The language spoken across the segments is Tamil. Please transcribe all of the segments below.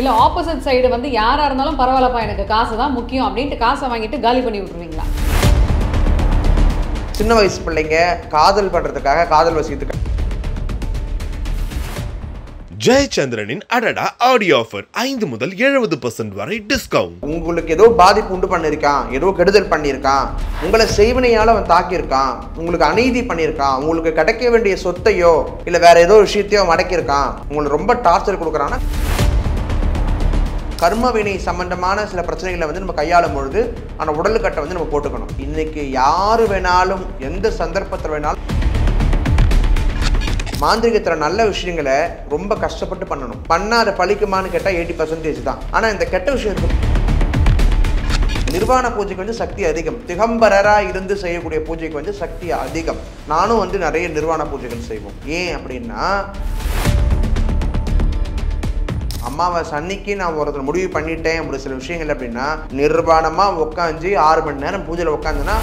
இல்ல ஆப்போசிட் சைடு வந்து யாரா இருந்தாலும் பரவாயில்லப்பா எனக்கு காசு தான் முக்கியம் அப்படின்ட்டு காசை வாங்கிட்டு காலி பண்ணி விட்டுருவீங்களா? சின்ன வயசு பிள்ளைங்க காதல் பண்றதுக்காக காதல் வசிக்கிறதுக்காக ஜெயச்சந்திரனின் அடடா ஆடியோ ஆஃபர் 5 முதல் 70% வரை டிஸ்கவுண்ட். உங்களுக்கு ஏதோ பாதிப்பு உண்டு பண்ணியிருக்கான், ஏதோ கெடுதல் பண்ணியிருக்கான், உங்களை செய்வினையால் அவன் தாக்கியிருக்கான், உங்களுக்கு அநீதி பண்ணியிருக்கான், உங்களுக்கு கிடைக்க வேண்டிய சொத்தையோ இல்லை வேற ஏதோ விஷயத்தையோ மடக்கியிருக்கான், உங்களுக்கு ரொம்ப டார்ச்சர் கொடுக்குறான்னா கர்மவினை சம்பந்தமான சில பிரச்சனைகளை வந்து நம்ம கையாளும் பொழுது அந்த உடலுக்கட்டை வந்து நம்ம போட்டுக்கணும். இன்னைக்கு யாரு வேணாலும் எந்த சந்தர்ப்பத்தில் வேணாலும் மாந்திரிகத்தில் நல்ல விஷயங்களை ரொம்ப கஷ்டப்பட்டு பண்ணணும். பண்ணால் அதை பழிக்குமான்னு கேட்டால் 80% தான். ஆனால் இந்த கெட்ட விஷயத்துக்கு நிர்வாண பூஜைக்கு வந்து சக்தி அதிகம். திகம்பரராக இருந்து செய்யக்கூடிய பூஜைக்கு வந்து சக்தி அதிகம். நானும் வந்து நிறைய நிர்வாண பூஜைகள் செய்வோம். ஏன் அப்படின்னா அம்மாவாசை அன்னைக்கு நான் ஒருத்தர் முடிவு பண்ணிட்டேன் ஒரு சில விஷயங்கள் அப்படின்னா நிர்வாணமாக உட்காந்து 6 மணி நேரம் பூஜையில் உட்காந்துன்னா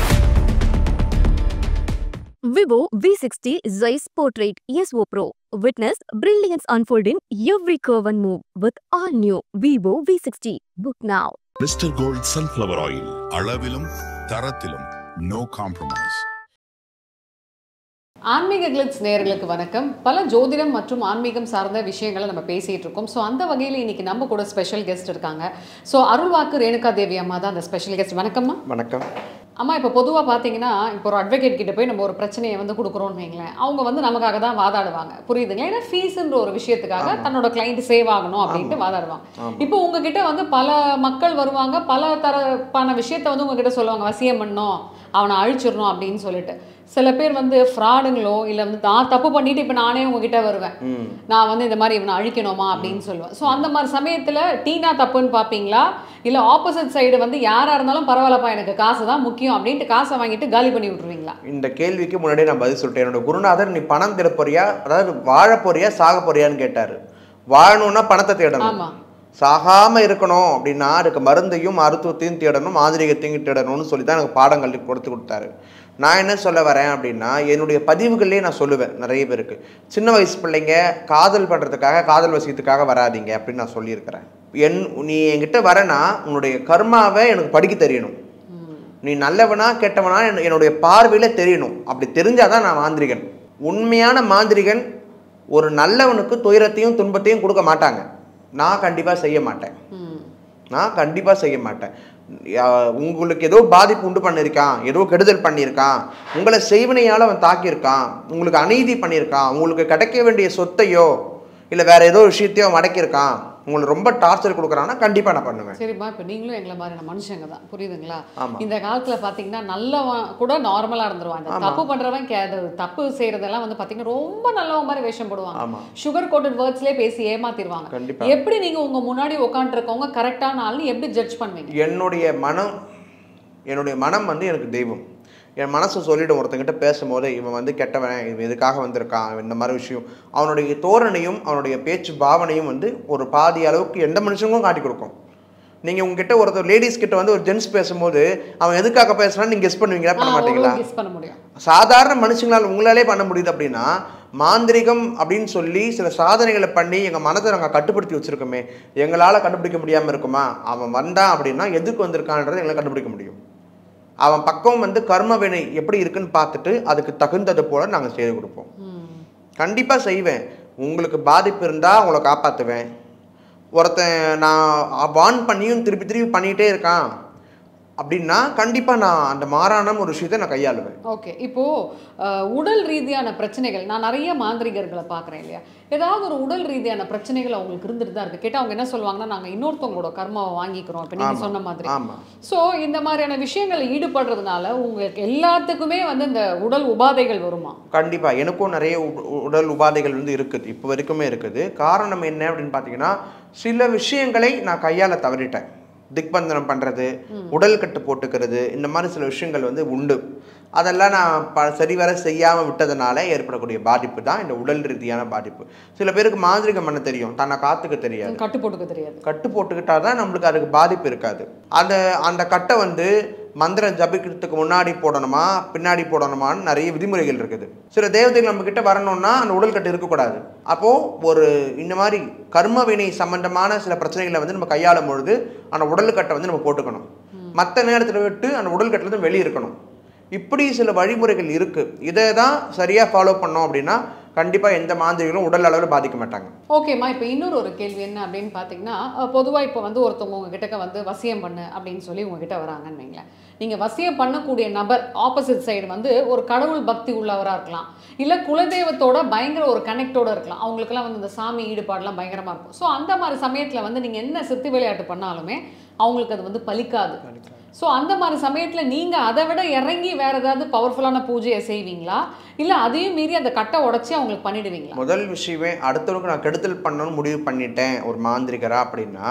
Vivo V60 Zeiss Portrait ESO Pro. Witness brilliance unfold in every curve and move with all new Vivo V60. Book now. Mr. Gold Sunflower Oil. அளவிலும் தரத்திலும் no compromise. ஆன்மீக கிளிட்ஸ் நேயர்களுக்கு வணக்கம். பல ஜோதிடம் மற்றும் ஆன்மீகம் சார்ந்த விஷயங்களை நம்ம பேசிகிட்டு இருக்கோம். ஸோ அந்த வகையில் இன்னைக்கு நம்ம கூட ஸ்பெஷல் கெஸ்ட் இருக்காங்க. ஸோ அருள்வாக்கு ரேணுகா தேவி அம்மா தான் அந்த ஸ்பெஷல் கெஸ்ட். வணக்கம்மா. வணக்கம் அம்மா. இப்போ பொதுவாக பார்த்தீங்கன்னா இப்போ ஒரு அட்வொகேட் கிட்ட போய் நம்ம ஒரு பிரச்சனையை வந்து கொடுக்குறோன்னு வைங்களேன், அவங்க வந்து நமக்காக தான் வாதாடுவாங்க, புரியுதுங்களா? ஏன்னா ஃபீஸுன்ற ஒரு விஷயத்துக்காக தன்னோட கிளைண்ட் சேவ் ஆகணும் அப்படின்ட்டு வாதாடுவாங்க. இப்போ உங்ககிட்ட வந்து பல மக்கள் வருவாங்க, பல தரப்பான விஷயத்த வந்து உங்ககிட்ட சொல்லுவாங்க, வசியம் பண்ணணும், அவனை அழிச்சிடணும் அப்படின்னு சொல்லிட்டு. சில பேர் வந்து ஃப்ராடுங்களோ இல்லை வந்து நான் தப்பு பண்ணிட்டு இப்போ நானே உங்ககிட்ட வருவேன், நான் வந்து இந்த மாதிரி இவனை அழிக்கணுமா அப்படின்னு சொல்லுவேன். ஸோ அந்த மாதிரி சமயத்தில் டீனா தப்புன்னு பார்ப்பீங்களா, இல்லை ஆப்போசிட் சைடு வந்து யாராக இருந்தாலும் பரவாயில்லப்பா எனக்கு காசு தான் முக்கியம் அப்படின்ட்டு காசை வாங்கிட்டு காலி பண்ணி விட்டுருவீங்களா? இந்த கேள்விக்கு முன்னாடியே நான் பதில் சொல்லிட்டேன். என்னோட குருநாதர் நீ பணம் தேட போறியா, அதாவது வாழ போறியா சாக போறியான்னு கேட்டார். வாழணும்னா பணத்தை தேடணும், ஆமாம். சாகாமல் இருக்கணும் அப்படின்னா அதுக்கு மருந்தையும் மருத்துவத்தையும் தேடணும், மாந்திரிகத்தையும் தேடணும்னு சொல்லி தான் எனக்கு பாடங்கள் கொடுத்தாரு. நான் என்ன சொல்ல வரேன் அப்படின்னா என்னுடைய பதிவுகள்லேயே நான் சொல்லுவேன் நிறைய பேருக்கு, சின்ன வயசு பிள்ளைங்க காதல் பண்ணுறதுக்காக காதல் வசிக்கிறதுக்காக வராதிங்க அப்படின்னு நான் சொல்லியிருக்கிறேன். நீ என்கிட்ட வரனா உன்னுடைய கர்மாவை எனக்கு படிக்க தெரியணும், நீ நல்லவனா கெட்டவனா என்னுடைய பார்வையில் தெரியணும். அப்படி தெரிஞ்சாதான் நான் மாந்திரிகன். உண்மையான மாந்திரிகன் ஒரு நல்லவனுக்கு துயரத்தையும் துன்பத்தையும் கொடுக்க மாட்டாங்க. நான் கண்டிப்பாக செய்ய மாட்டேன், நான் கண்டிப்பாக செய்ய மாட்டேன். உங்களுக்கு ஏதோ பாதிப்பு உண்டு பண்ணியிருக்கான், ஏதோ கெடுதல் பண்ணியிருக்கான், உங்களை செய்வினையால் அவன் தாக்கியிருக்கான், உங்களுக்கு அநீதி பண்ணியிருக்கான், உங்களுக்கு கிடைக்க வேண்டிய சொத்தையோ இல்லை வேற ஏதோ விஷயத்தையோ மடக்கியிருக்கான், உங்களுக்கு ரொம்ப டார்ச்சர் கொடுக்குறான்னா கண்டிப்பாக நான் பண்ணுவேன். சரிப்பா. இப்போ நீங்களும் எங்களை மாதிரியான மனுஷங்க தான், புரியுதுங்களா? இந்த காலத்தில் பார்த்தீங்கன்னா நல்லவன் கூட நார்மலாக இருந்துருவான், தப்பு பண்ணுறவன் தப்பு செய்கிறதெல்லாம் வந்து பார்த்தீங்கன்னா ரொம்ப நல்லவன் மாதிரி வேஷம் போடுவாங்க, சுகர் கோட்டட் வேர்ட்ஸ்லேயே பேசி ஏமாத்திடுவாங்க. எப்படி நீங்கள் உங்கள் முன்னாடி உட்காந்துருக்கவங்க கரெக்டான ஆள்னு எப்படி ஜட்ஜ் பண்ணுவீங்க? என்னுடைய மனம் வந்து எனக்கு தெய்வம். என் மனசு சொல்லிவிடும். ஒருத்தங்கிட்ட பேசும்போது இவன் வந்து கெட்டவன், இவன் இதுக்காக வந்திருக்கான், இந்த மாதிரி விஷயம் அவனுடைய தோரணையும் அவனுடைய பேச்சு பாவனையும் வந்து ஒரு பாதி அளவுக்கு எந்த மனுஷங்களும் காட்டி கொடுக்கும். நீங்கள் உங்ககிட்ட ஒருத்தர் லேடிஸ் கிட்ட வந்து ஒரு ஜென்ஸ் பேசும்போது அவன் எதுக்காக பேசுகிறான்னு நீங்கள் கெஸ் பண்ணுவீங்களா? பண்ண மாட்டீங்களா? சாதாரண மனுஷங்களால் உங்களாலே பண்ண முடியுது அப்படின்னா மாந்திரிகம் அப்படின்னு சொல்லி சில சாதனைகளை பண்ணி எங்கள் மனதை நாங்கள் கட்டுப்படுத்தி வச்சுருக்கோமே, எங்களால் கண்டுபிடிக்க முடியாமல் இருக்குமா? அவன் வந்தான் அப்படின்னா எதுக்கு வந்திருக்கான்றதை எங்களை கண்டுபிடிக்க முடியும். அவன் பக்கம் வந்து கர்மவினை எப்படி இருக்குன்னு பார்த்துட்டு அதுக்கு தகுந்தது போல நாங்கள் செய்து கொடுப்போம். கண்டிப்பாக செய்வேன். உங்களுக்கு பாதிப்பு இருந்தால் உங்களை காப்பாற்றுவேன். ஒருத்தன் நான் வான் பண்ணியும் திருப்பி திருப்பி பண்ணிகிட்டே இருக்கான் அப்படின்னா கண்டிப்பாக நான் அந்த மாறான ஒரு விஷயத்தை நான் கையாளுவேன். ஓகே. இப்போது உடல் ரீதியான பிரச்சனைகள் நான் நிறைய மாந்திரிகர்களை பார்க்குறேன் இல்லையா, ஏதாவது ஒரு உடல் ரீதியான பிரச்சனைகள் அவங்களுக்கு இருந்துட்டு தான் இருக்குது. கேட்டால் அவங்க என்ன சொல்லுவாங்கன்னா நாங்கள் இன்னொருத்தவங்களோட கர்மாவை வாங்கிக்கிறோம், இப்போ நீங்கள் சொன்ன மாதிரி. ஸோ இந்த மாதிரியான விஷயங்கள் ஈடுபடுறதுனால உங்களுக்கு எல்லாத்துக்குமே வந்து இந்த உடல் உபாதைகள் வருமா? கண்டிப்பாக எனக்கும் நிறைய உடல் உபாதைகள் வந்து இருக்குது, இப்போ வரைக்குமே இருக்குது. காரணம் என்ன அப்படின்னு பார்த்தீங்கன்னா சில விஷயங்களை நான் கையாள தவறிட்டேன். திக்பந்தனம் பண்ணுறது, உடல் கட்டு போட்டுக்கிறது, இந்த மாதிரி சில விஷயங்கள் வந்து உண்டு. அதெல்லாம் நான் சரிவர செய்யாமல் விட்டதுனால ஏற்படக்கூடிய பாதிப்பு தான் இந்த உடல் ரீதியான பாதிப்பு. சில பேருக்கு மாந்திரிகம் பண்ண தெரியும், தன்னை காத்துக்க தெரியாது, கட்டு போட்டுக்க தெரியாது. கட்டு போட்டுக்கிட்டா தான் நம்மளுக்கு அதுக்கு பாதிப்பு இருக்காது. அந்த கட்டை வந்து மந்திரம் ஜபிக்கிறதுக்கு முன்னாடி போடணுமா பின்னாடி போடணுமான்னு நிறைய விதிமுறைகள் இருக்குது. சில தேவதைகள் நம்ம கிட்ட வரணும்னா அந்த உடல்கட்டு இருக்கக்கூடாது. அப்போது ஒரு இந்த மாதிரி கர்ம வினை சம்பந்தமான சில பிரச்சனைகளை வந்து நம்ம கையாளும் பொழுது அந்த உடல்கட்டை வந்து நம்ம போட்டுக்கணும். மற்ற நேரத்தில் விட்டு அந்த உடல்கட்டிலேருந்து வெளியே இருக்கணும். இப்படி சில வழிமுறைகள் இருக்குது. இதை தான் சரியாக ஃபாலோ பண்ணோம் அப்படின்னா கண்டிப்பாக எந்த மாந்திரிகளும் உடல் அளவில் பாதிக்க மாட்டாங்க. ஓகேம்மா, இப்போ இன்னொரு ஒரு கேள்வி என்ன அப்படின்னு பார்த்தீங்கன்னா, பொதுவாக இப்போ வந்து ஒருத்தவங்க உங்ககிட்ட வந்து வசியம் பண்ணு அப்படின்னு சொல்லி உங்ககிட்ட வராங்கன்னு வைங்களேன். நீங்கள் வசியம் பண்ணக்கூடிய நபர் ஆப்போசிட் சைடு வந்து ஒரு கடவுள் பக்தி உள்ளவராக இருக்கலாம், இல்லை குலதெய்வத்தோட பயங்கர ஒரு கனெக்டோட இருக்கலாம். அவங்களுக்குலாம் வந்து இந்த சாமி ஈடுபாடுலாம் பயங்கரமாக இருக்கும். ஸோ அந்த மாதிரி சமயத்தில் வந்து நீங்கள் என்ன சித்து விளையாட்டு பண்ணாலுமே அவங்களுக்கு அது வந்து பலிக்காது. ஸோ அந்த மாதிரி சமயத்தில் நீங்கள் அதை விட இறங்கி வேறு ஏதாவது பவர்ஃபுல்லான பூஜையை செய்வீங்களா, இல்லை அதையும் மீறி அந்த கட்டை உடச்சி அவங்களுக்கு பண்ணிடுவீங்களா? முதல் விஷயமே அடுத்தவருக்கு நான் கெடுதல் பண்ணணும்னு முடிவு பண்ணிட்டேன் ஒரு மாந்திரிகரா அப்படின்னா,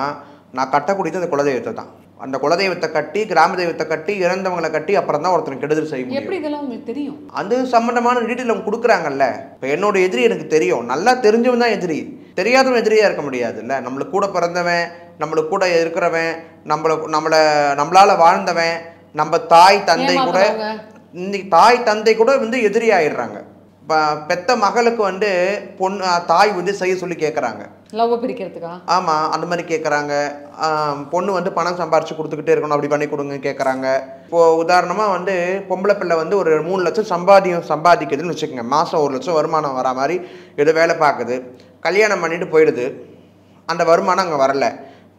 நான் கட்டக்கூடியது அந்த குலதெய்வத்தை தான். அந்த குலதெய்வத்தை கட்டி, கிராம தெய்வத்தை கட்டி, இறந்தவங்களை கட்டி அப்புறம் தான் ஒருத்தர் கெடுதல் செய்ய முடியும். எப்படி இதெல்லாம் உங்களுக்கு தெரியும்? அது சம்பந்தமான டீட்டெயில் அவங்க கொடுக்குறாங்கல்ல. இப்போ என்னோட எதிரி எனக்கு தெரியும், நல்லா தெரிஞ்சவன் தான் எதிரி, தெரியாதவன் எதிரியாக இருக்க முடியாதுல்ல. நம்மளுக்கு கூட பிறந்தவன், நம்மளுக்கு கூட இருக்கிறவன், நம்மளால் வாழ்ந்தவன், நம்ம தாய் தந்தை கூட, இன்னைக்கு தாய் தந்தை கூட வந்து எதிரி ஆயிடுறாங்க. பெத்த மகளுக்கு வந்து பொண்ணு தாய் வந்து செய்ய சொல்லி கேட்குறாங்க, லவ் பிரிக்கிறதுக்கா? ஆமாம், அந்த மாதிரி கேட்குறாங்க. பொண்ணு வந்து பணம் சம்பாரிச்சு கொடுத்துக்கிட்டே இருக்கணும், அப்படி பண்ணி கொடுங்க கேட்குறாங்க. இப்போது உதாரணமாக வந்து பொம்பளை பிள்ளை வந்து ஒரு 3 லட்சம் சம்பாதிக்குதுன்னு வச்சுக்கோங்க. மாதம் 1 லட்சம் வருமானம் வரா மாதிரி ஏதோ வேலை பார்க்குது. கல்யாணம் பண்ணிட்டு போயிடுது. அந்த வருமானம் அங்கே வரல.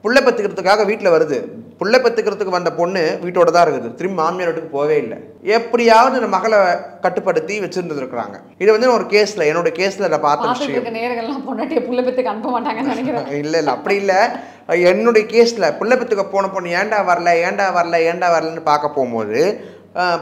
புள்ளை பத்துக்கிறதுக்காக வீட்டில் வருது. புள்ளை பத்துக்கிறதுக்கு வந்த பொண்ணு வீட்டோட தான் இருக்குது, திரும்பி மாமியார் வீட்டுக்கு போவே இல்லை. எப்படியாவது இந்த மகளை கட்டுப்படுத்தி வச்சுருந்துருக்குறாங்க. இது வந்து ஒரு கேஸில், என்னோட கேஸில் நான் பார்த்த விஷயம். நேரங்கள்லாம் பொண்ணாட்டிய புள்ளை பத்துக்கு அனுப்ப மாட்டாங்கன்னு நினைக்கிறேன். இல்லை அப்படி இல்லை. என்னுடைய கேஸில் புள்ளை பத்துக்க போன பொண்ணு ஏண்டா வரலன்னு பார்க்க போகும்போது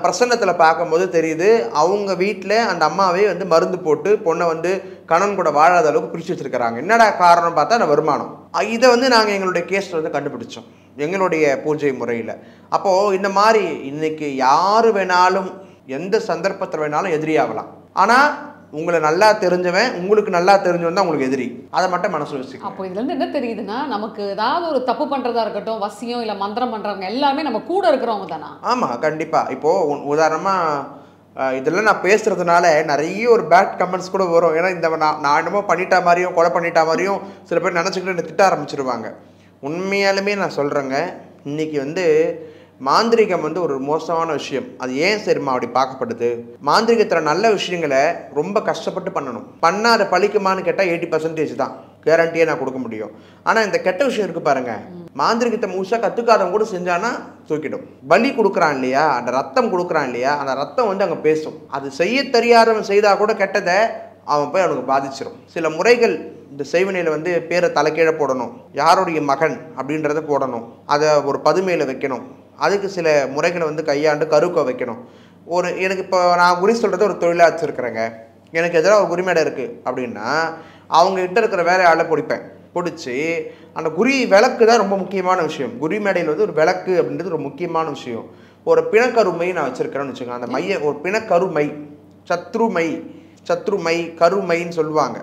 பிரசன்னத்தில் பார்க்கும்போது தெரியுது, அவங்க வீட்டில் அந்த அம்மாவே வந்து மருந்து போட்டு பொண்ணை வந்து கணவன் கூட வாழாத அளவுக்கு பிரித்து வச்சுருக்கிறாங்க. என்னடா காரணம் பார்த்தா அந்த வருமானம். இதை வந்து நாங்கள் எங்களுடைய கேஸில் வந்து கண்டுபிடிச்சோம், எங்களுடைய பூஜை முறையில். அப்போது இந்த மாதிரி இன்னைக்கு யார் வேணாலும் எந்த சந்தர்ப்பத்தில் வேணாலும் எதிரியாகலாம். ஆனால் உங்களை நல்லா தெரிஞ்சவன், உங்களுக்கு நல்லா தெரிஞ்சவன் தான் உங்களுக்கு எதிரி. அதை மட்டும் மனசில் வச்சுக்கோங்க. அப்போ இதுலேருந்து என்ன தெரியுதுன்னா, நமக்கு ஏதாவது ஒரு தப்பு பண்ணுறதா இருக்கட்டும், வசியம் இல்லை மந்திரம் பண்ணுறவங்க எல்லாமே நம்ம கூட இருக்கிறவங்க தானா? ஆமாம், கண்டிப்பாக. இப்போது உதாரணமாக இதெல்லாம் நான் பேசுகிறதுனால நிறைய ஒரு பேட் கமெண்ட்ஸ் கூட வரும். ஏன்னா இந்த நான் என்னமோ பண்ணிட்டா மாதிரியும் கொலை பண்ணிட்டா மாதிரியும் சில பேர் நினச்சிக்கிட்டு என்னை திட்ட ஆரம்பிச்சிருவாங்க. உண்மையாலுமே நான் சொல்கிறேங்க, இன்றைக்கி வந்து மாந்திரிகம் வந்து ஒரு மோசமான விஷயம். அது ஏன் சரிம்மா அப்படி பார்க்கப்படுது? மாந்திரிகத்தில் நல்ல விஷயங்களை ரொம்ப கஷ்டப்பட்டு பண்ணணும். பண்ணால் அதை பழிக்குமான்னு கேட்டால் 80% தான் கேரண்டியே நான் கொடுக்க முடியும். ஆனால் இந்த கெட்ட விஷயம் இருக்குது பாருங்கள், மாந்திரிகத்தை முழுசாக கற்றுக்காதவங்க கூட செஞ்சானா தூக்கிடும். பலி கொடுக்குறான் இல்லையா, அந்த ரத்தம் கொடுக்குறான் இல்லையா, அந்த ரத்தம் வந்து அங்கே பேசும். அது செய்ய தெரியாதவன் செய்தால் கூட கெட்டதை அவன் போய் அவனுக்கு பாதிச்சிடும். சில முறைகள் இந்த செய்வினையில் வந்து பேரை தலைக்கீழே போடணும், யாருடைய மகன் அப்படின்றத போடணும், அதை ஒரு பதுமையில் வைக்கணும், அதுக்கு சில முறைகளை வந்து கையாண்டு கருக்க வைக்கணும். எனக்கு இப்போ நான் குறி சொல்கிறது ஒரு தொழிலாக வச்சுருக்கிறேங்க, எனக்கு எதிராக ஒரு குறிமேடை இருக்குது அப்படின்னா அவங்ககிட்ட இருக்கிற வேலையால் பிடிச்சி அந்த குறி விளக்கு தான் ரொம்ப முக்கியமான விஷயம். குறி மேடையில் வந்து ஒரு விளக்கு அப்படின்றது ஒரு முக்கியமான விஷயம். ஒரு பிணக்கருமை நான் வச்சுருக்கிறேன்னு வச்சுக்கோங்க. அந்த மைய ஒரு பிணக்கருமை, சத்ருமை கருமைன்னு சொல்லுவாங்க.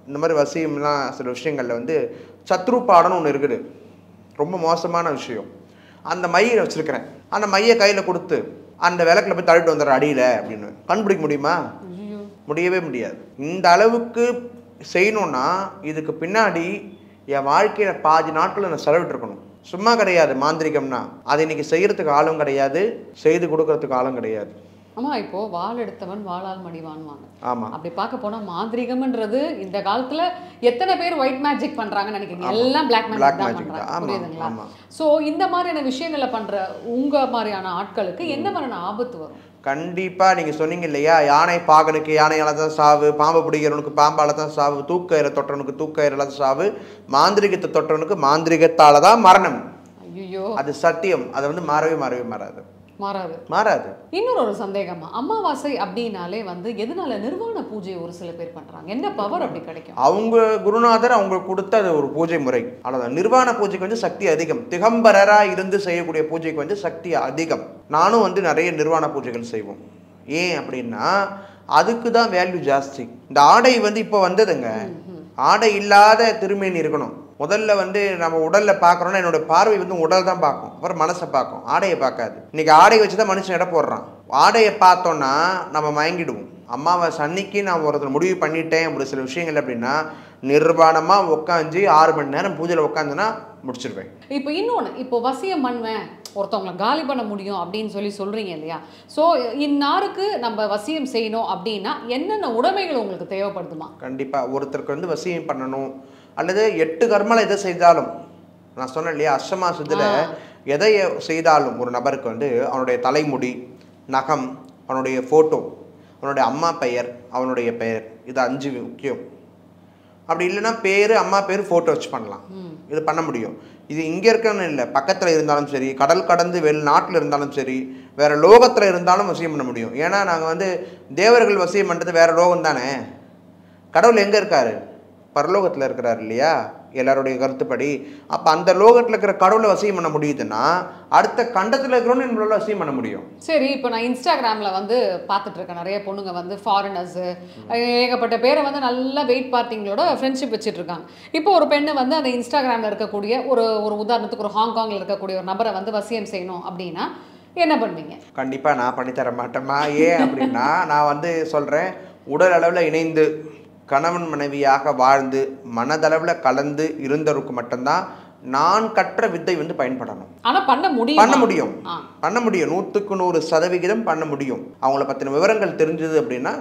இந்த மாதிரி வசியம்லாம் சில விஷயங்களில் வந்து சத்ரு பாடம்னு ஒன்று இருக்குது, ரொம்ப மோசமான விஷயம். அந்த மையை வச்சுருக்கிறேன். அந்த மையை கையில் கொடுத்து அந்த விளக்கில் போய் தள்ளிட்டு வந்துடுற அடியில் அப்படின்னு கண்டுபிடிக்க முடியுமா? முடியவே முடியாது. இந்த அளவுக்கு செய்யணும்னா இதுக்கு பின்னாடி என் வாழ்க்கையில் பாதி நாட்கள் நான் செலவிட்டுருக்கணும். சும்மா கிடையாது மாந்திரிகம்னா. அதை இன்னைக்கு செய்கிறதுக்கு ஆளும் கிடையாது, செய்து கொடுக்கறதுக்கு ஆளும் கிடையாது. ஆமா, இப்போ வாள் எடுத்தவன் வாளால் மடிவான்வாங்க. ஆமா, அப்படி பார்க்க போனா மாந்திரிகம்ன்றது இந்த காலத்துல எத்தனை பேர் ஒயிட் மேஜிக் பண்றாங்கன்னு நினைக்கிறீங்க? எல்லாம் பிளாக் மேஜிக் தான் பண்றாங்க. புரியுதுங்களா? சோ இந்த மாதிரியான விஷயங்களை பண்ற உங்க மாதிரியான ஆட்களுக்கு என்ன மாதிரியான ஆபத்து வரும்? கண்டிப்பாக நீங்கள் சொன்னீங்க இல்லையா, யானை பாகனுக்கு யானையால் தான் சாவு, பாம்பு பிடிக்கிறவனுக்கு பாம்பால் தான் சாவு, தூக்கயிறை தொட்டவனுக்கு தூக்கயிறால் தான் சாவு, மாந்திரிகத்தை தொட்டவனுக்கு மாந்திரிகத்தால் தான் மரணம். ஐயோ, அது சத்தியம். அதை வந்து மாறவே மாறாது. இன்னொரு ஒரு சந்தேகமா, அமாவாசை அப்படின்னாலே வந்து எதனால நிர்வாண பூஜை ஒரு சில பேர் பண்றாங்க? என்ன பவர் அப்படி கிடைக்கும்? அவங்க குருநாதர் அவங்களுக்கு கொடுத்த அது ஒரு பூஜை முறை, அவ்வளோதான். நிர்வாண பூஜைக்கு வந்து சக்தி அதிகம். திகம்பரராக இருந்து செய்யக்கூடிய பூஜைக்கு வந்து சக்தி அதிகம். நானும் வந்து நிறைய நிர்வாண பூஜைகள் செய்வோம். ஏன் அப்படின்னா அதுக்கு தான் வேல்யூ ஜாஸ்தி. இந்த ஆடை வந்து இப்போ வந்ததுங்க, ஆடை இல்லாத திருமேனி இருக்கணும். முதல்ல வந்து நம்ம உடலில் பார்க்குறோன்னா என்னோட பார்வை வந்து உடல் தான் பார்க்கும், அப்புறம் மனசை பார்க்கும், ஆடையை பார்க்காது. இன்றைக்கி ஆடையை வச்சு தான் மனுஷன் இட போடுறான். ஆடையை பார்த்தோன்னா நம்ம மயங்கிடுவோம். அமாவாசை அன்னைக்கு நான் ஒருத்தர் முடிவு பண்ணிட்டேன் ஒரு சில விஷயங்கள் அப்படின்னா நிர்வாணமாக உட்காந்து 6 மணி நேரம் பூஜையில் உட்காந்துன்னா முடிச்சிருவேன். இப்போ இன்னொன்று, இப்போ வசியம் பண்ணுவேன், ஒருத்தவங்களை காலி பண்ண முடியும் அப்படின்னு சொல்கிறீங்க இல்லையா? ஸோ இந்நாருக்கு நம்ம வசியம் செய்யணும் அப்படின்னா என்னென்ன உடைமைகள் உங்களுக்கு தேவைப்படுதுமா? கண்டிப்பாக ஒருத்தருக்கு வந்து வசியம் பண்ணணும் அல்லது 8 கர்மல எதை செய்தாலும், நான் சொன்னேன் இல்லையா, அஷ்டமாசத்தில் எதை செய்தாலும் ஒரு நபருக்கு வந்து அவனுடைய தலைமுடி, நகம், அவனுடைய ஃபோட்டோ, அவனுடைய அம்மா பெயர், அவனுடைய பெயர், இது 5 முக்கியம். அப்படி இல்லைன்னா பேர், அம்மா பேர், ஃபோட்டோ வச்சு பண்ணலாம். இது பண்ண முடியும். இது இங்கே இருக்கன்னு இல்லை, பக்கத்தில் இருந்தாலும் சரி, கடல் கடந்து வெளிநாட்டில் இருந்தாலும் சரி, வேறு லோகத்தில் இருந்தாலும் வசியம் பண்ண முடியும். ஏன்னா நாங்கள் வந்து தேவர்கள் வசியம் பண்ணுறது வேறு லோகம் தானே. கடவுள் எங்கே இருக்கார்? பரலோகத்தில் இருக்கிறார் இல்லையா, எல்லாருடைய கருத்துப்படி. அப்போ அந்த லோகத்தில் இருக்கிற கடவுளை வசியம் பண்ண முடியுதுன்னா அடுத்த கண்டத்தில் இருக்கிறோன்னு நம்மளால வசியம் பண்ண முடியும். சரி, இப்போ நான் இன்ஸ்டாகிராமில் வந்து பார்த்துட்டு இருக்கேன், நிறைய பொண்ணுங்க வந்து ஃபாரினர்ஸு ஏகப்பட்ட பேரை வந்து நல்லா வெயிட் பார்ட்டிங்களோட ஃப்ரெண்ட்ஷிப் வச்சுட்டு இருக்காங்க. இப்போ ஒரு பெண்ணு வந்து அந்த இன்ஸ்டாகிராமில் இருக்கக்கூடிய ஒரு உதாரணத்துக்கு ஒரு ஹாங்காங்கில் இருக்கக்கூடிய ஒரு நபரை வந்து வசியம் செய்யணும் அப்படின்னா என்ன பண்ணுவீங்க? கண்டிப்பாக நான் பண்ணித்தர மாட்டேம்மா. ஏன் அப்படின்னா நான் வந்து சொல்கிறேன், உடல் அளவில் இணைந்து கணவன் மனைவியாக வாழ்ந்து மனதளவில் கலந்து இருந்தவருக்கு மட்டும்தான் நான் கற்ற வித்தை வந்து பயன்படணும். ஆனால் பண்ண முடியும், 100க்கு 100% பண்ண முடியும். அவங்கள பற்றின விவரங்கள் தெரிஞ்சது அப்படின்னா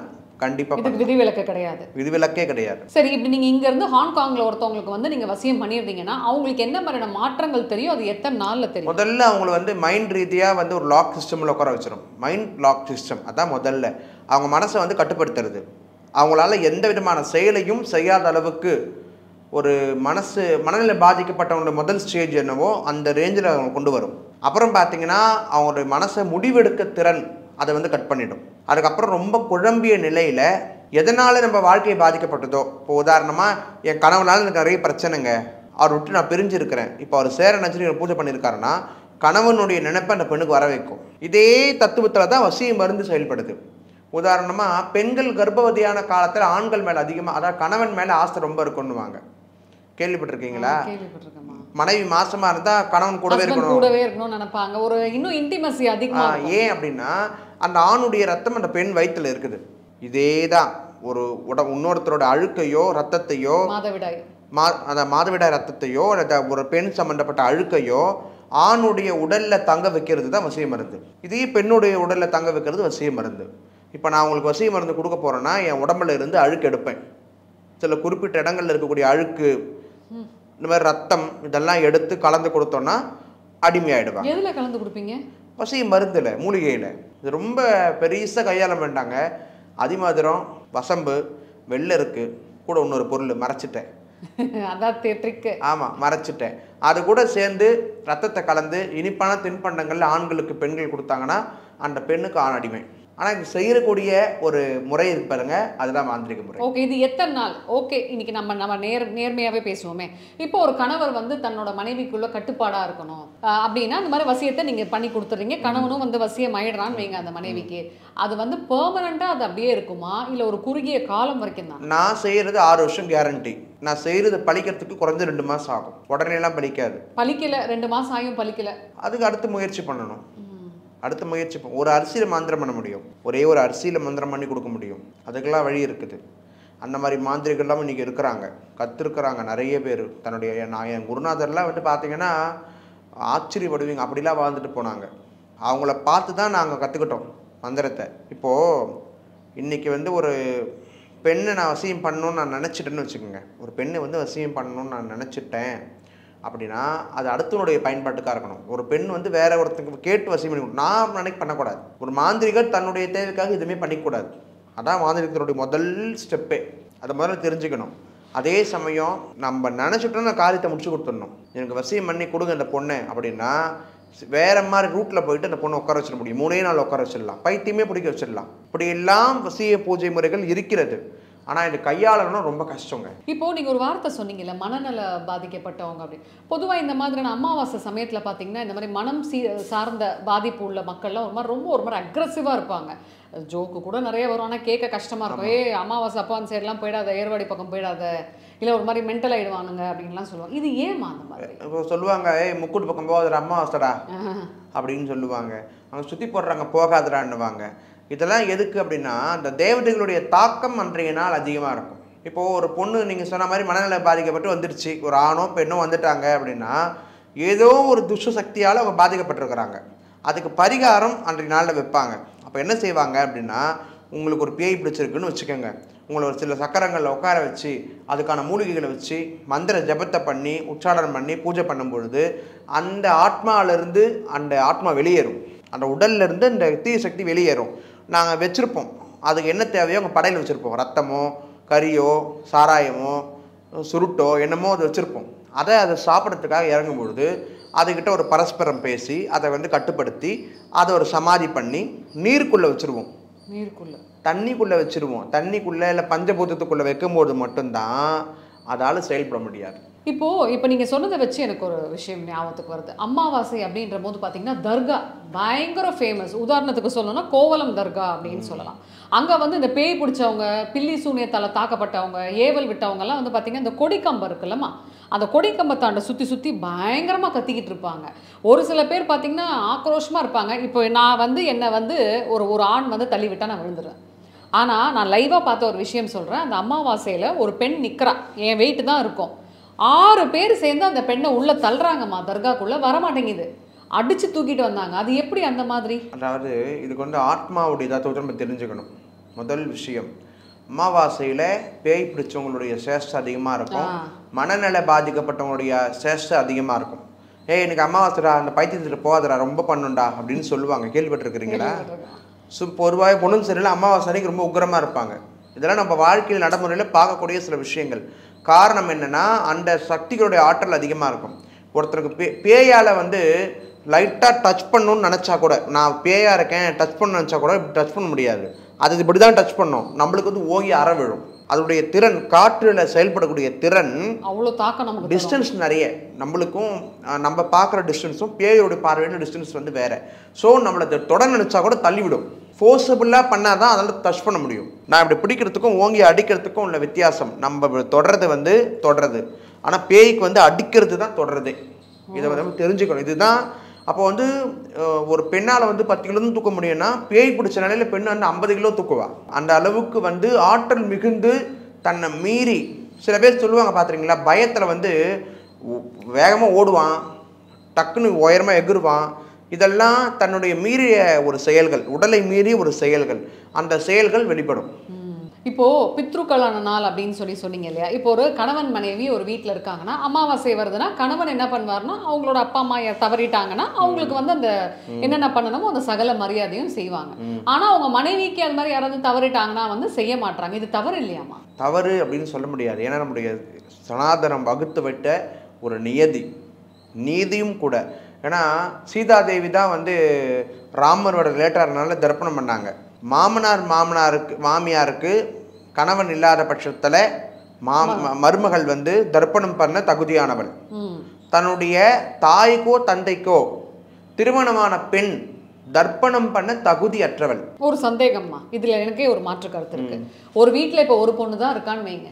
கண்டிப்பாக விதிவிலக்கு கிடையாது, விதிவிலக்கே கிடையாது. சரி, இப்படி நீங்கள் இங்கேருந்து ஹாங்காங்கில் ஒருத்தவங்களுக்கு வந்து நீங்கள் வசியம் பண்ணியிருந்தீங்கன்னா அவங்களுக்கு என்ன மாதிரியான மாற்றங்கள் தெரியும், அது எத்தனை நாளில் தெரியும்? முதல்ல அவங்கள வந்து மைண்ட் ரீதியாக வந்து ஒரு லாக் சிஸ்டமில் உட்கார வச்சிடும். மைண்ட் லாக் சிஸ்டம் அதான் முதல்ல அவங்க மனசை வந்து கட்டுப்படுத்துறது. அவங்களால எந்த விதமான செயலையும் செய்யாத அளவுக்கு ஒரு மனநிலை பாதிக்கப்பட்டவங்களோட முதல் ஸ்டேஜ் என்னவோ அந்த ரேஞ்சில் அவங்க கொண்டு வரும். அப்புறம் பார்த்தீங்கன்னா அவங்களுடைய மனசை முடிவெடுக்க திறன் அதை வந்து கட் பண்ணிடும். அதுக்கப்புறம் ரொம்ப குழம்பிய நிலையில் எதனால் நம்ம வாழ்க்கையை பாதிக்கப்பட்டதோ, இப்போ உதாரணமாக என் கணவனால் எனக்கு நிறைய பிரச்சனைங்க, அவர் விட்டு நான் பிரிஞ்சிருக்கிறேன், இப்போ அவர் சேர நினச்சி பூஜை பண்ணியிருக்காருன்னா கணவனுடைய நினைப்பை அந்த பெண்ணுக்கு வர வைக்கும். இதே தத்துவத்தில் தான் வசிய மருந்து செயல்படுது. உதாரணமாக பெண்கள் கர்ப்பவதியான காலத்தில் ஆண்கள் மேலே அதிகமாக, அதாவது கணவன் மேலே ஆசை ரொம்ப இருக்குன்னுவாங்க. கேள்விப்பட்டிருக்கீங்களா? மனைவி மாசமாக இருந்தால் கணவன் கூடவே இருக்கணும்னு நினைப்பாங்க. ஒரு இன்னும் இன்டிமசி அதிகமாக. ஏன் அப்படின்னா அந்த ஆணுடைய ரத்தம் அந்த பெண் வயிற்றில் இருக்குது. இதே தான் ஒரு இன்னொருத்தரோட அழுக்கையோ ரத்தத்தையோ, அந்த மாதவிடாய் ரத்தத்தையோ ஒரு பெண் சம்பந்தப்பட்ட அழுக்கையோ ஆணுடைய உடலில் தங்க வைக்கிறது தான் வசிய மருந்து. இதே பெண்ணுடைய உடலில் தங்க வைக்கிறது வசிய மருந்து. இப்போ நான் உங்களுக்கு வசிய மருந்து கொடுக்க போகிறேன்னா என் உடம்புல இருந்து அழுக்கு எடுப்பேன். சில குறிப்பிட்ட இடங்களில் இருக்கக்கூடிய அழுக்கு, இந்த மாதிரி ரத்தம், இதெல்லாம் எடுத்து கலந்து கொடுத்தோன்னா அடிமையாயிடுவாங்க. எதில் கலந்து கொடுப்பீங்க? வசிய மருந்தில், மூலிகையில். இது ரொம்ப பெருசாக கையாள வேண்டாங்க. அதிமதுரம், வசம்பு, வெள்ளருக்கு கூட இன்னொரு பொருள் மறைச்சிட்டேன். அதான் ட்ரிக்கு. ஆமாம், மறைச்சிட்டேன். அது கூட சேர்ந்து ரத்தத்தை கலந்து இனிப்பான தின்பண்டங்கள் ஆண்களுக்கு பெண்கள் கொடுத்தாங்கன்னா அந்த பெண்ணுக்கு ஆண் அடிமை. ஆனால் இது செய்யக்கூடிய ஒரு முறை இருக்கு பாருங்க, அதுதான் மாந்திரிக முறை. ஓகே, இது எத்தனை நாள்? ஓகே, இன்னைக்கு நம்ம நேர்மையாகவே பேசுவோமே. இப்போ ஒரு கணவர் வந்து தன்னோட மனைவிக்குள்ள கட்டுப்பாடாக இருக்கணும் அப்படின்னா அந்த மாதிரி வசியத்தை நீங்கள் பண்ணி கொடுத்துறீங்க. கணவனும் வந்து வசியம் ஆயிடுறான்னு வைங்க அந்த மனைவிக்கு. அது வந்து பெர்மனண்ட்டாக அது அப்படியே இருக்குமா, இல்லை ஒரு குறுகிய காலம் வரைக்கும் தான்? நான் செய்கிறது 6 வருஷம் கேரண்டி. நான் செய்கிறது பழிக்கிறதுக்கு குறைஞ்ச 2 மாதம் ஆகும். உடனேலாம் பழிக்காது. பழிக்கல, 2 மாதம் ஆகும் பழிக்கல. அதுக்கு அடுத்து முயற்சி பண்ணணும். அடுத்த முயற்சி ஒரு அரிசியில் மந்திரம் பண்ண முடியும், ஒரே ஒரு அரிசியில் மந்திரம் பண்ணி கொடுக்க முடியும். அதுக்கெல்லாம் வழி இருக்குது. அந்த மாதிரி மாந்திரிகள்லாம் இன்றைக்கி இருக்கிறாங்க, கற்றுருக்குறாங்க நிறைய பேர். என் குருநாதர்லாம் வந்து பார்த்தீங்கன்னா ஆச்சரியப்படுவீங்க, அப்படிலாம் வாழ்ந்துட்டு போனாங்க. அவங்கள பார்த்து தான் நாங்கள் கற்றுக்கிட்டோம் மந்திரத்தை. இப்போது இன்றைக்கி வந்து ஒரு பெண்ணை நான் வசியம் பண்ணணுன்னு நான் நினச்சிட்டேன்னு வச்சுக்கோங்க. ஒரு பெண்ணை வந்து வசியம் பண்ணணுன்னு நான் நினச்சிட்டேன் அப்படின்னா அது அடுத்தனுடைய பயன்பாட்டுக்காக இருக்கணும். ஒரு பெண் வந்து வேற ஒருத்தருக்கு கேட்டு வசியம் பண்ணி நான் பண்ணக்கூடாது. ஒரு மாந்திரிகர் தன்னுடைய தேவைக்காக எதுவுமே பண்ணிக்கூடாது. அதான் மாந்திரிகத்தினுடைய முதல் ஸ்டெப்பே. அதை முதல்ல தெரிஞ்சுக்கணும். அதே சமயம் நம்ம நினச்சிட்டோன்னா காரியத்தை முடிச்சு கொடுத்துடணும். எனக்கு வசியம் பண்ணி கொடுங்க இந்த பொண்ணை அப்படின்னா வேற மாதிரி ரூட்டில் போயிட்டு அந்த பொண்ணை உட்கார வச்சிட முடியும். 3 நாள் உட்கார வச்சிடலாம், பைத்தியமே பிடிக்க வச்சிடலாம். இப்படி எல்லாம் வசிய பூஜை முறைகள் இருக்கிறது. ஆனால் இது கையாளணும் ரொம்ப கஷ்டங்க. இப்போது நீங்கள் ஒரு வார்த்தை சொன்னீங்கல்ல, மனநல பாதிக்கப்பட்டவங்க அப்படி. பொதுவாக இந்த மாதிரியான அமாவாசை சமயத்தில் பார்த்தீங்கன்னா இந்த மாதிரி மனம் சார்ந்த பாதிப்பு உள்ள மக்கள்லாம் ஒரு மாதிரி அக்ரெசிவாக இருப்பாங்க. ஜோக்கு கூட நிறைய வரும், ஆனால் கேட்க கஷ்டமாக இருக்கும். அமாவாசை அப்பா அந்த சைடெலாம் போயிடாத, ஏர்வாடி பக்கம் போயிடாத, இல்லை ஒரு மாதிரி மென்டல் ஆகிடுவானுங்க அப்படின்லாம் சொல்லுவாங்க. இது ஏமா அந்த மாதிரி? இப்போ சொல்லுவாங்க, முக்கூட்டு பக்கம் போகாதடா அம்மாவாசைடா அப்படின்னு சொல்லுவாங்க. அவங்க சுற்றி போடுறாங்க போகாதடான்னுவாங்க. இதெல்லாம் எதுக்கு அப்படின்னா, அந்த தேவதைகளுடைய தாக்கம் அன்றைய நாள் அதிகமாக இருக்கும். இப்போது ஒரு பொண்ணு நீங்கள் சொன்ன மாதிரி மனநிலை பாதிக்கப்பட்டு வந்துடுச்சு, ஒரு ஆணோ பெண்ணோ வந்துட்டாங்க அப்படின்னா, ஏதோ ஒரு துஷ்ட சக்தியால் அவங்க பாதிக்கப்பட்டிருக்கிறாங்க. அதுக்கு பரிகாரம் அன்றைய நாளில் வைப்பாங்க. அப்போ என்ன செய்வாங்க அப்படின்னா, உங்களுக்கு ஒரு பேய் பிடிச்சிருக்குன்னு வச்சுக்கோங்க, உங்களை ஒரு சில சக்கரங்களில் உட்கார வச்சு அதுக்கான மூலிகைகளை வச்சு மந்திர ஜபத்தை பண்ணி உச்சாரணம் பண்ணி பூஜை பண்ணும் பொழுது அந்த ஆத்மாவிலேருந்து அந்த ஆத்மா வெளியேறும், அந்த உடல்லேருந்து அந்த தீய சக்தி வெளியேறும். நாங்கள் வச்சுருப்போம், அதுக்கு என்ன தேவையோ உங்கள் படையில் வச்சுருப்போம், ரத்தமோ கறியோ சாராயமோ சுருட்டோ என்னமோ அது வச்சுருப்போம். அதை சாப்பிட்றதுக்காக இறங்கும் பொழுது அதுக்கிட்ட ஒரு பரஸ்பரம் பேசி அதை கட்டுப்படுத்தி அதை ஒரு சமாதி பண்ணி நீருக்குள்ளே வச்சுருவோம். நீருக்குள்ளே தண்ணிக்குள்ளே வச்சுருவோம். தண்ணிக்குள்ளே இல்லை பஞ்சபூதத்துக்குள்ளே வைக்கும்போது மட்டும்தான் அதால் செயல்பட முடியாது. இப்போ நீங்கள் சொன்னதை வச்சு எனக்கு ஒரு விஷயம் ஞாபகத்துக்கு வருது. அமாவாசை அப்படின்ற போது பார்த்தீங்கன்னா தர்கா பயங்கர ஃபேமஸ். உதாரணத்துக்கு சொல்லணும்னா கோவலம் தர்கா அப்படின்னு சொல்லலாம். அங்கே இந்த பேய் பிடிச்சவங்க, பில்லி சூனியத்தால் தாக்கப்பட்டவங்க, ஏவல் விட்டவங்கெல்லாம் பார்த்தீங்கன்னா இந்த கொடிக்கம்பம் இருக்குல்லம்மா, அந்த கொடிக்கம்பத்தாண்ட சுற்றி சுற்றி பயங்கரமாக கத்திக்கிட்டு இருப்பாங்க. ஒரு சில பேர் பார்த்தீங்கன்னா ஆக்ரோஷமாக இருப்பாங்க. இப்போ நான் என்னை ஒரு ஆண் தள்ளி விட்டால் நான் விழுந்துடுறேன். ஆனால் நான் லைவாக பார்த்த ஒரு விஷயம் சொல்கிறேன். அந்த அமாவாசையில் ஒரு பெண் நிற்கிறா, என் வெயிட்டு தான் இருக்கும், 6 பேர் சேர்ந்து அந்த பெண்ணை உள்ளே தள்ளுறாங்கம்மா, தர்காக்குள்ளே வரமாட்டேங்குது, அடித்து தூக்கிட்டு வந்தாங்க. அது எப்படி அந்த மாதிரி? அதாவது இதுக்கு ஆத்மாவுடைய தத்துவத்தை நம்ம தெரிஞ்சுக்கணும். முதல் விஷயம், அமாவாசையில் பேய் பிடிச்சவங்களுடைய சேஷ்டம் அதிகமாக இருக்கும், மனநிலை பாதிக்கப்பட்டவங்களுடைய சேஷ்டம் அதிகமாக இருக்கும். எனக்கு அமாவாசைடா அந்த பைத்தியத்தில் போகாதடா ரொம்ப பண்ணுண்டா அப்படின்னு சொல்லுவாங்க, கேள்விப்பட்டிருக்கிறீங்களா? பொதுவாக பொண்ணும் சரியில்லை அமாவாசை அன்னைக்கு ரொம்ப உக்கிரமாக இருப்பாங்க. இதெல்லாம் நம்ம வாழ்க்கையில் நடைமுறையில் பார்க்கக்கூடிய சில விஷயங்கள். காரணம் என்னென்னா, அந்த சக்திகளுடைய ஆற்றல் அதிகமாக இருக்கும். ஒருத்தருக்கு பேயால் லைட்டாக டச் பண்ணணும்னு நினச்சா கூட, நான் பேயாக இருக்கேன் டச் பண்ண நினச்சா கூட டச் பண்ண முடியாது. அது இப்படி தான் டச் பண்ணோம், நம்மளுக்கு ஓங்கி அற விழும். அதனுடைய திறன், காற்றில் செயல்படக்கூடிய திறன் அவ்வளோ தாக்கம், நமக்கு டிஸ்டன்ஸ் நிறைய. நம்மளுக்கும் நம்ம பார்க்குற டிஸ்டன்ஸும் பேயோட பார்வையோட டிஸ்டன்ஸ் வேறு. ஸோ நம்மளை தொடர் நினச்சா கூட தள்ளிவிடும். ஃபோர்ஸபுளாக பண்ணால் தான் அதனால் டச் பண்ண முடியும். நான் இப்படி பிடிக்கிறதுக்கும் ஓங்கி அடிக்கிறதுக்கும் உள்ள வித்தியாசம். நம்ம தொடர்றது தொடருது, ஆனால் பேய்க்கு அடிக்கிறது தான் தொடருது. இதை தெரிஞ்சுக்கணும். இதுதான் அப்போ ஒரு பெண்ணால் 10 கிலோ தூக்க முடியும்னா, பேய் பிடிச்ச நிலையில் பெண் 50 கிலோ தூக்குவா. அந்த அளவுக்கு ஆற்றல் மிகுந்து தன்னை மீறி, சில பேர் சொல்லுவாங்க பார்த்துறீங்களா, பயத்தில் வேகமாக ஓடுவான், டக்குன்னு உயரமாக எகிருவான். இதெல்லாம் தன்னுடைய மீறிய ஒரு செயல்கள், உடலை மீறிய ஒரு செயல்கள். அந்த செயல்கள் வெளிப்படும். இப்போது பித்ருக்களான நாள் அப்படின்னு சொன்னீங்க இல்லையா? இப்போ ஒரு கணவன் மனைவி ஒரு வீட்டில் இருக்காங்கன்னா, அமாவாசை வருதுன்னா கணவன் என்ன பண்ணுவார்னா, அவங்களோட அப்பா அம்மா தவறிட்டாங்கன்னா அவங்களுக்கு அந்த என்னென்ன பண்ணணுமோ அந்த சகல மரியாதையும் செய்வாங்க. ஆனால் அவங்க மனைவிக்கு அது மாதிரி யாராவது தவறிட்டாங்கன்னா செய்ய மாட்டாங்க. இது தவறு இல்லையாமா? தவறு அப்படின்னு சொல்ல முடியாது. ஏன்னா நம்முடைய சனாதனம் வகுத்து விட்ட ஒரு நீதியும் கூட. ஏன்னா சீதாதேவி தான் ராமரோட லேட்டர்னால தர்ப்பணம் பண்ணாங்க. மாமியாருக்கு கணவன் இல்லாத பட்சத்தில் மருமகள் தர்ப்பணம் பண்ண தகுதியானவள். தன்னுடைய தாய்க்கோ தந்தைக்கோ திருமணமான பெண் தர்ப்பணம் பண்ண தகுதியற்றவள். ஒரு சந்தேகம்மா, இதுல எனக்கே ஒரு மாற்று கருத்து இருக்கு. ஒரு வீட்டுல இப்ப ஒரு பொண்ணு தான் இருக்கான்னு வைங்க,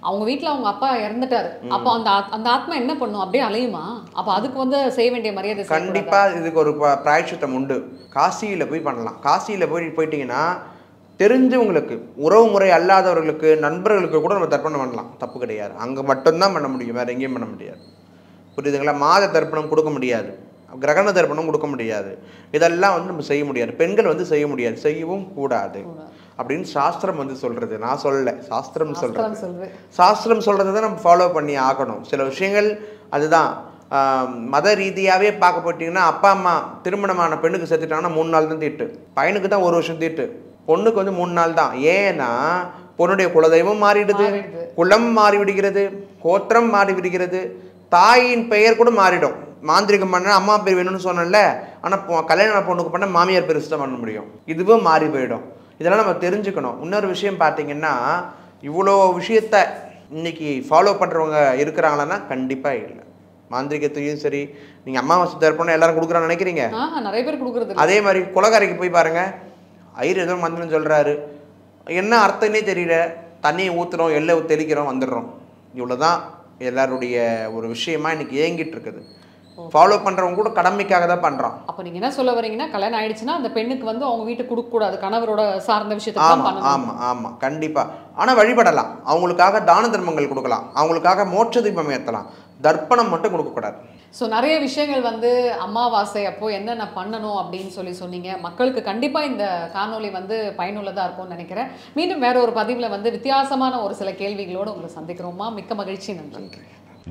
அவங்க வீட்டுல அவங்க அப்பா இறந்துட்டாரு, அப்போ அந்த ஆத்மா என்ன பண்ணும்? அப்படியே அலையுமா? அப்ப அதுக்கு செய்ய வேண்டிய மரியாதை கண்டிப்பா இதுக்கு ஒரு பிராயச்சித்தம் உண்டு. காசியில போய் பண்ணலாம். காசியில போயிட்டீங்கன்னா தெரிஞ்சவங்களுக்கு, உறவு முறை அல்லாதவர்களுக்கு, நண்பர்களுக்கு கூட நம்ம தர்ப்பணம் பண்ணலாம், தப்பு கிடையாது. அங்கே மட்டும்தான் பண்ண முடியும், வேற எங்கேயும் பண்ண முடியாது. புரியுதுங்களா? மாத தர்ப்பணம் கொடுக்க முடியாது, கிரகண தர்ப்பணம் கொடுக்க முடியாது. இதெல்லாம் நம்ம செய்ய முடியாது. பெண்கள் செய்ய முடியாது, செய்யவும் கூடாது அப்படின்னு சாஸ்திரம் சொல்றது. நான் சொல்லலை, சாஸ்திரம் சொல்றது. சாஸ்திரம் சொல்றது தான் நம்ம ஃபாலோ பண்ணி ஆகணும். சில விஷயங்கள் அதுதான். மத ரீதியாகவே பார்க்க போட்டிங்கன்னா, அப்பா அம்மா திருமணமான பெண்ணுக்கு செத்துட்டாங்கன்னா 3 நாள் தான் தீட்டு, பையனுக்கு தான் 1 வருஷம் தீட்டு, பொண்ணுக்கு 3 நாள் தான். ஏன்னா பொண்ணுடைய குலதெய்வம் மாறிடுது, குலம் மாறி விடுகிறது, கோத்திரம் மாறி விடுகிறது, தாயின் பெயர் கூட மாறிடும். மாந்திரிகம் பண்ண அம்மா பேர் வேணும்னு சொன்னல, ஆனால் கல்யாண பொண்ணுக்கு பண்ண மாமியார் பேர் தான் பண்ண முடியும். இதுவும் மாறி போயிடும். இதெல்லாம் நம்ம தெரிஞ்சுக்கணும். இன்னொரு விஷயம் பார்த்தீங்கன்னா, இவ்வளோ விஷயத்த இன்னைக்கு ஃபாலோ பண்ணுறவங்க இருக்கிறாங்களான்னா கண்டிப்பாக இல்லை. மாந்திரிகத்தையும் சரி, நீங்கள் அமாவாசை தர்ப்பணம் எல்லாரும் கொடுக்குறான்னு நினைக்கிறீங்க? நிறைய பேர் கொடுக்குறது. அதே மாதிரி குலகாரைக்கு போய் பாருங்க, ஐயர் ஏதோ மந்திரம் சொல்கிறாரு, என்ன அர்த்தம்னே தெரியல, தண்ணியை ஊற்றுறோம், எள்ளை தெளிக்கிறோம், வந்துடுறோம். இவ்வளோதான் எல்லாருடைய ஒரு விஷயமா இன்னைக்கு ஏங்கிட்டு இருக்குது. ஃபாலோ பண்ணுறவங்க கூட கடமைக்காக தான் பண்ணுறான். அப்போ நீங்கள் என்ன சொல்ல வரீங்கன்னா, கல்யாணம் ஆயிடுச்சுன்னா அந்த பெண்ணுக்கு வந்து அவங்க வீட்டுக்கு கொடுக்கக்கூடாது, கணவரோட சார்ந்த விஷயத்துக்கு தான் பண்ணணும். ஆமாம் ஆமாம் கண்டிப்பாக. ஆனால் வழிபடலாம், அவங்களுக்காக தான தர்மங்கள் கொடுக்கலாம், அவங்களுக்காக மோட்ச தீபம் ஏற்றலாம், தர்ப்பணம் மட்டும் கொடுக்கக்கூடாது. ஸோ நிறைய விஷயங்கள் வந்து அமாவாசை அப்போ என்னென்ன பண்ணணும் அப்படின்னு சொன்னீங்க. மக்களுக்கு கண்டிப்பாக இந்த காணொளி வந்து பயனுள்ளதாக இருக்கும்னு நினைக்கிறேன். மீண்டும் வேற ஒரு பதிவில் வந்து வித்தியாசமான ஒரு சில கேள்விகளோடு உங்களை சந்திக்கிறோமா. மிக்க மகிழ்ச்சி, நன்றி.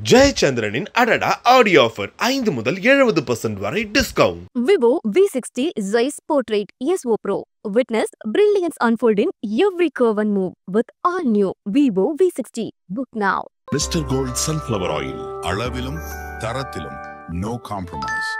ஜெயச்சந்திரனின் அடடா ஆடியோ ஆஃபர் 5 முதல் 70% வரை discount. Vivo V60 Zeiss Portrait ESO Pro. Witness brilliance unfold in every curve and move with all new Vivo V60. Book now. Mister Gold sunflower oil அளவிலும் தரத்திலும் நோ காம்ப்ரமைஸ்.